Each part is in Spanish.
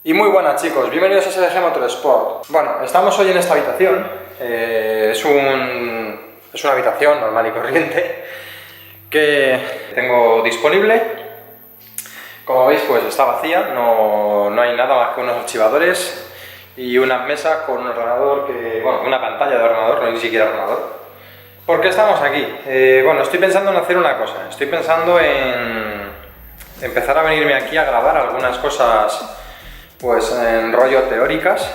Y muy buenas chicos, bienvenidos a SLG Motorsport. Bueno, estamos hoy en esta habitación, es una habitación normal y corriente que tengo disponible. Como veis pues está vacía, no hay nada más que unos archivadores y una mesa con un ordenador, una pantalla de ordenador, no hay ni siquiera ordenador. ¿Por qué estamos aquí? Bueno, estoy pensando en hacer una cosa, estoy pensando en empezar a venirme aquí a grabar algunas cosas pues en rollo teóricas,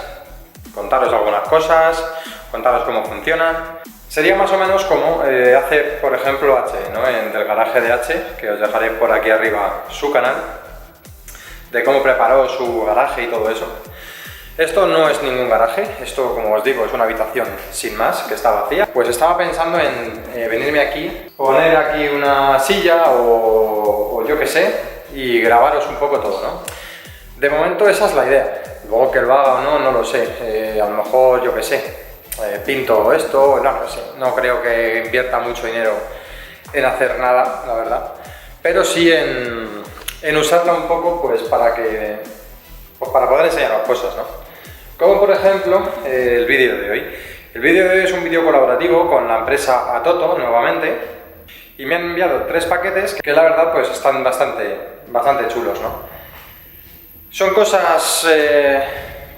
contaros algunas cosas, contaros cómo funciona. Sería más o menos como hace por ejemplo H, ¿no? Del garaje de H, que os dejaré por aquí arriba su canal, de cómo preparó su garaje y todo eso. Esto no es ningún garaje, esto como os digo es una habitación sin más, que está vacía. Pues estaba pensando en venirme aquí, poner aquí una silla o yo qué sé, y grabaros un poco todo, ¿no? De momento esa es la idea, luego que lo haga o no, no lo sé, a lo mejor yo qué sé, pinto esto, no sé, no creo que invierta mucho dinero en hacer nada, la verdad, pero sí en usarla un poco pues para poder enseñaros cosas, ¿no? Como por ejemplo el vídeo de hoy. El vídeo de hoy es un vídeo colaborativo con la empresa Atoto nuevamente y me han enviado 3 paquetes que la verdad pues están bastante chulos, ¿no? Son cosas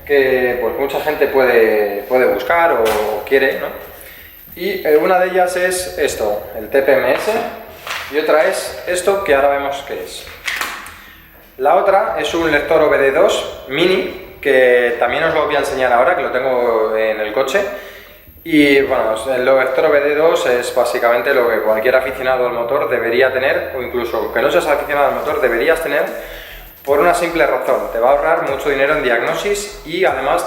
que pues mucha gente puede buscar o quiere, ¿no? Y una de ellas es esto, el TPMS, y otra es esto que ahora vemos qué es. La otra es un lector OBD2 mini, que también os lo voy a enseñar ahora, que lo tengo en el coche. Y bueno, el lector OBD2 es básicamente lo que cualquier aficionado al motor debería tener, o incluso que no seas aficionado al motor deberías tener, por una simple razón: te va a ahorrar mucho dinero en diagnosis y además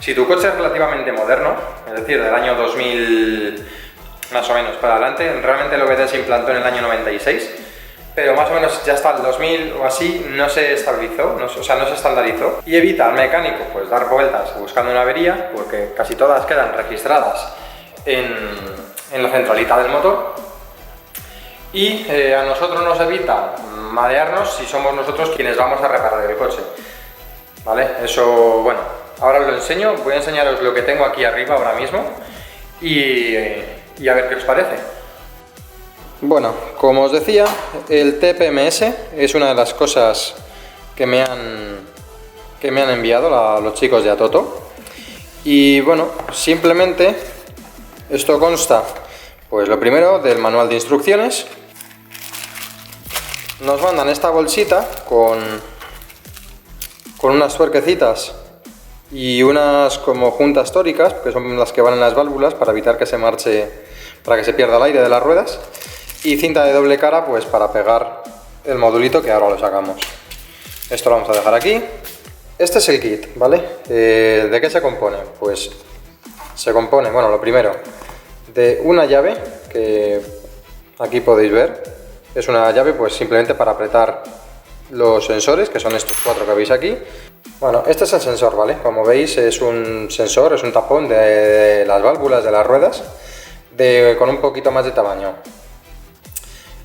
si tu coche es relativamente moderno, es decir, del año 2000 más o menos para adelante, realmente el OBD se implantó en el año 96, pero más o menos ya hasta el 2000 o así no se estabilizó, no se estandarizó, y evita al mecánico pues dar vueltas buscando una avería, porque casi todas quedan registradas en la centralita del motor, y a nosotros nos evita marearnos si somos nosotros quienes vamos a reparar el coche, ¿vale? Eso, bueno, ahora os lo enseño, voy a enseñaros lo que tengo aquí arriba ahora mismo y a ver qué os parece. Bueno, como os decía, el TPMS es una de las cosas que me han enviado los chicos de Atoto, y bueno, simplemente esto consta, pues lo primero, del manual de instrucciones. Nos mandan esta bolsita con unas tuerquecitas y unas como juntas tóricas, que son las que van en las válvulas para evitar que se marche, para que se pierda el aire de las ruedas, y cinta de doble cara pues para pegar el modulito, que ahora lo sacamos. Esto lo vamos a dejar aquí. Este es el kit, ¿vale? ¿De qué se compone? Pues se compone, bueno, lo primero, de una llave, que aquí podéis ver. Es una llave pues simplemente para apretar los sensores, que son estos 4 que veis aquí. Bueno, este es el sensor, ¿vale? Como veis es un sensor, es un tapón de las válvulas de las ruedas, con un poquito más de tamaño.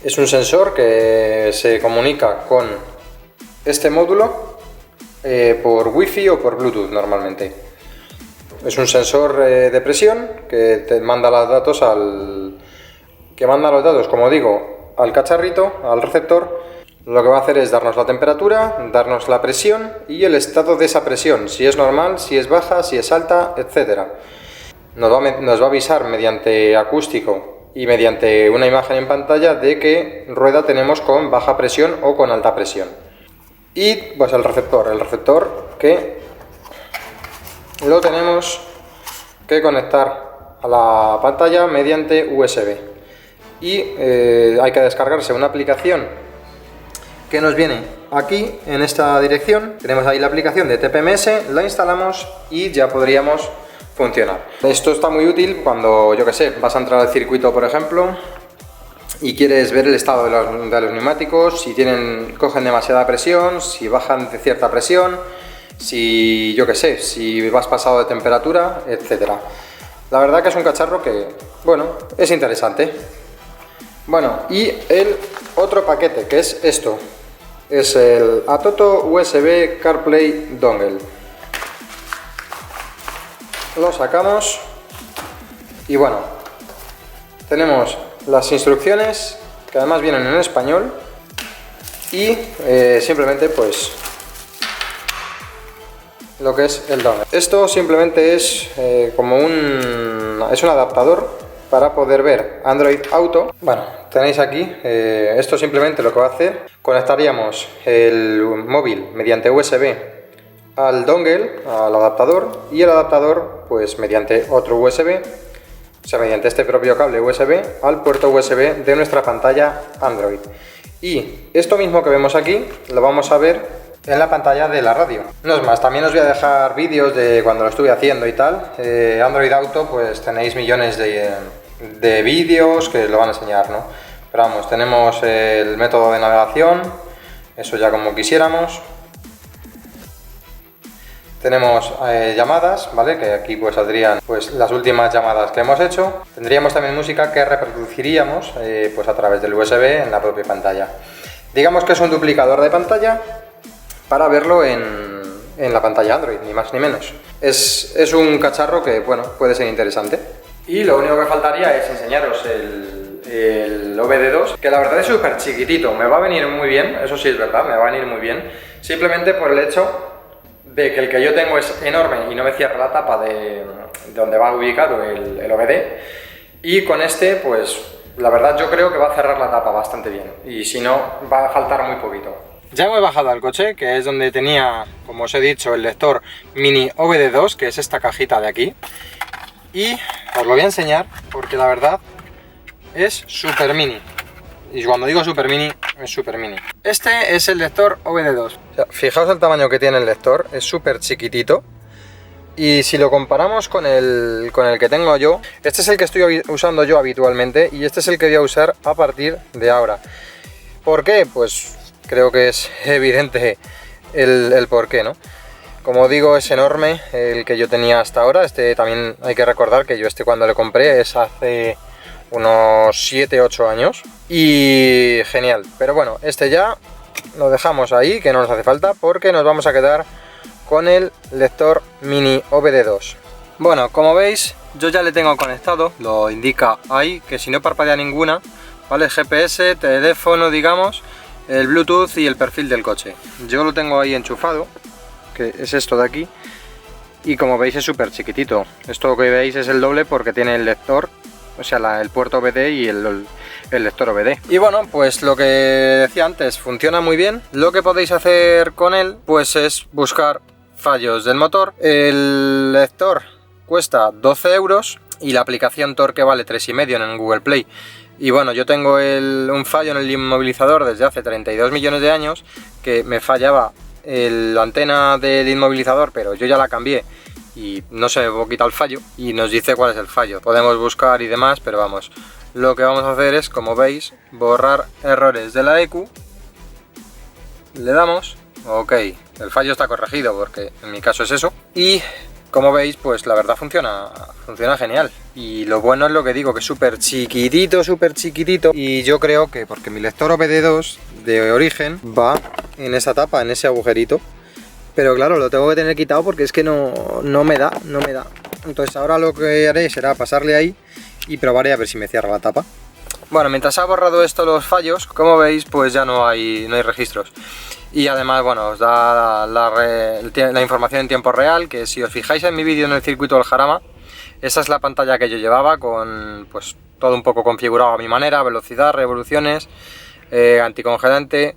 Es un sensor que se comunica con este módulo por Wi-Fi o por Bluetooth normalmente. Es un sensor de presión que te manda los datos como digo, al cacharrito, al receptor. Lo que va a hacer es darnos la temperatura, darnos la presión y el estado de esa presión, si es normal, si es baja, si es alta, etc. Nos va a avisar mediante acústico y mediante una imagen en pantalla de qué rueda tenemos con baja presión o con alta presión. Y pues el receptor que lo tenemos que conectar a la pantalla mediante USB. Y hay que descargarse una aplicación que nos viene aquí en esta dirección. Tenemos ahí la aplicación de TPMS, la instalamos y ya podríamos funcionar. Esto está muy útil cuando, yo que sé, vas a entrar al circuito por ejemplo y quieres ver el estado de los neumáticos, si cogen demasiada presión, si bajan de cierta presión, si yo que sé, si vas pasado de temperatura, etc. La verdad que es un cacharro que, bueno, es interesante. Bueno, y el otro paquete, que es esto. es el Atoto USB CarPlay Dongle. Lo sacamos y bueno, tenemos las instrucciones que además vienen en español y simplemente pues lo que es el dongle. Esto simplemente es como un adaptador para poder ver Android Auto. Bueno, tenéis aquí, esto simplemente lo que va a hacer, conectaríamos el móvil mediante USB al dongle, al adaptador, y el adaptador pues mediante otro USB, o sea, mediante este propio cable USB al puerto USB de nuestra pantalla Android. Y esto mismo que vemos aquí lo vamos a ver en la pantalla de la radio. No es más, también os voy a dejar vídeos de cuando lo estuve haciendo y tal. Android Auto, pues tenéis millones de vídeos que lo van a enseñar, ¿no? Pero vamos, tenemos el método de navegación, eso ya como quisiéramos. Tenemos llamadas, ¿vale? Que aquí pues saldrían pues las últimas llamadas que hemos hecho. Tendríamos también música que reproduciríamos pues a través del USB en la propia pantalla. Digamos que es un duplicador de pantalla para verlo en la pantalla Android, ni más ni menos. Es un cacharro que, bueno, puede ser interesante. Y lo único que faltaría es enseñaros el OBD2, que la verdad es súper chiquitito. Me va a venir muy bien, eso sí es verdad, me va a venir muy bien. Simplemente por el hecho de que el que yo tengo es enorme y no me cierra la tapa de donde va ubicado el OBD. Y con este, pues, la verdad yo creo que va a cerrar la tapa bastante bien. Y si no, va a faltar muy poquito. Ya me he bajado al coche, que es donde tenía, como os he dicho, el lector mini OBD2, que es esta cajita de aquí. Y os lo voy a enseñar porque la verdad es súper mini. Y cuando digo super mini, es super mini. Este es el lector OBD2. O sea, fijaos el tamaño que tiene el lector, es súper chiquitito. Y si lo comparamos con el que tengo yo, este es el que estoy usando yo habitualmente y este es el que voy a usar a partir de ahora. ¿Por qué? Pues creo que es evidente el por qué, ¿no? Como digo, es enorme el que yo tenía hasta ahora. Este también hay que recordar que yo cuando le compré es hace unos 7-8 años y genial. Pero bueno, este ya lo dejamos ahí, que no nos hace falta, porque nos vamos a quedar con el lector mini OBD2. Bueno, como veis, yo ya le tengo conectado, lo indica ahí, que si no parpadea ninguna, ¿vale? GPS, teléfono, digamos, el Bluetooth y el perfil del coche. Yo lo tengo ahí enchufado, que es esto de aquí, y como veis es súper chiquitito. Esto que veis es el doble porque tiene el lector, o sea, el puerto OBD y el lector OBD. Y bueno, pues lo que decía antes, funciona muy bien. Lo que podéis hacer con él, pues es buscar fallos del motor. El lector cuesta 12 euros y la aplicación Torque vale 3,5 en el Google Play. Y bueno, yo tengo un fallo en el inmovilizador desde hace 32 millones de años, que me fallaba la antena del inmovilizador, pero yo ya la cambié y no se me quita el fallo y nos dice cuál es el fallo. Podemos buscar y demás, pero vamos, lo que vamos a hacer es, como veis, borrar errores de la ECU. Le damos, ok, el fallo está corregido porque en mi caso es eso. Y como veis, pues la verdad funciona genial. Y lo bueno es lo que digo, que es súper chiquitito, y yo creo que porque mi lector OBD2 de origen va en esa tapa, en ese agujerito. Pero claro, lo tengo que tener quitado porque es que no me da. Entonces ahora lo que haré será pasarle ahí y probaré a ver si me cierra la tapa. Bueno, mientras ha borrado esto los fallos, como veis, pues ya no hay registros. Y además, bueno, os da la información en tiempo real, que si os fijáis en mi vídeo en el circuito del Jarama, esa es la pantalla que yo llevaba con pues todo un poco configurado a mi manera, velocidad, revoluciones, anticongelante,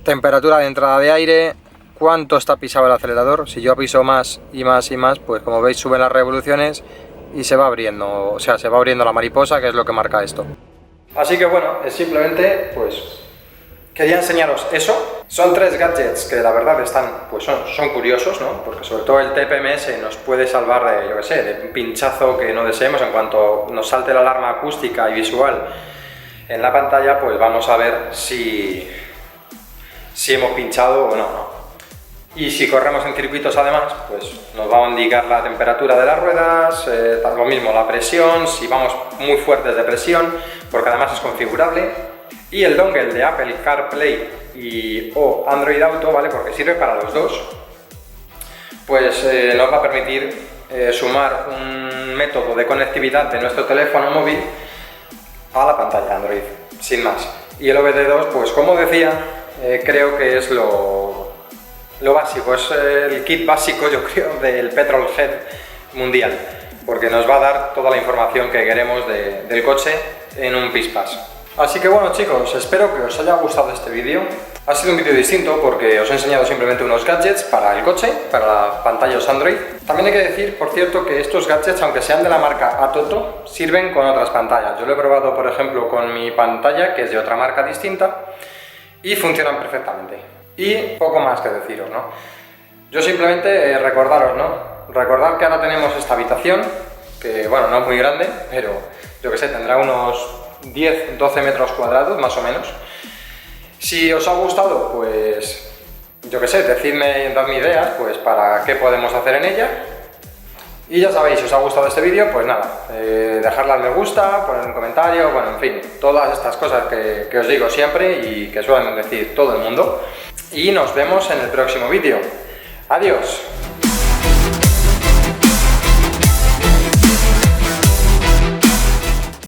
temperatura de entrada de aire, cuánto está pisado el acelerador. Si yo piso más y más y más, pues como veis suben las revoluciones y se va abriendo, o sea, se va abriendo la mariposa, que es lo que marca esto. Así que bueno, es simplemente, pues, quería enseñaros eso. Son 3 gadgets que la verdad están, pues son curiosos, ¿no? Porque sobre todo el TPMS nos puede salvar de, yo qué sé, de un pinchazo que no deseemos. En cuanto nos salte la alarma acústica y visual en la pantalla, pues vamos a ver si hemos pinchado o no. Y si corremos en circuitos además, pues nos va a indicar la temperatura de las ruedas, lo mismo la presión, si vamos muy fuertes de presión, porque además es configurable. y el dongle de Apple CarPlay o Android Auto, ¿vale? Porque sirve para los dos, pues nos va a permitir sumar un método de conectividad de nuestro teléfono móvil a la pantalla Android, sin más. Y el OBD2, pues como decía, creo que es lo básico, es el kit básico, yo creo, del Petrolhead mundial, porque nos va a dar toda la información que queremos del coche en un pispás. Así que bueno, chicos, espero que os haya gustado este vídeo. Ha sido un vídeo distinto porque os he enseñado simplemente unos gadgets para el coche, para las pantallas Android. También hay que decir, por cierto, que estos gadgets, aunque sean de la marca Atoto, sirven con otras pantallas. Yo lo he probado, por ejemplo, con mi pantalla, que es de otra marca distinta, y funcionan perfectamente. Y poco más que deciros, ¿no? Yo simplemente recordaros, ¿no? Recordad que ahora tenemos esta habitación, que bueno, no es muy grande, pero yo que sé, tendrá unos 10-12 metros cuadrados más o menos. Si os ha gustado, pues yo que sé, decidme, dadme ideas pues para qué podemos hacer en ella. Y ya sabéis, si os ha gustado este vídeo, pues nada, dejarle al me gusta, poner un comentario, bueno, en fin, todas estas cosas que os digo siempre y que suelen decir todo el mundo. Y nos vemos en el próximo vídeo. Adiós.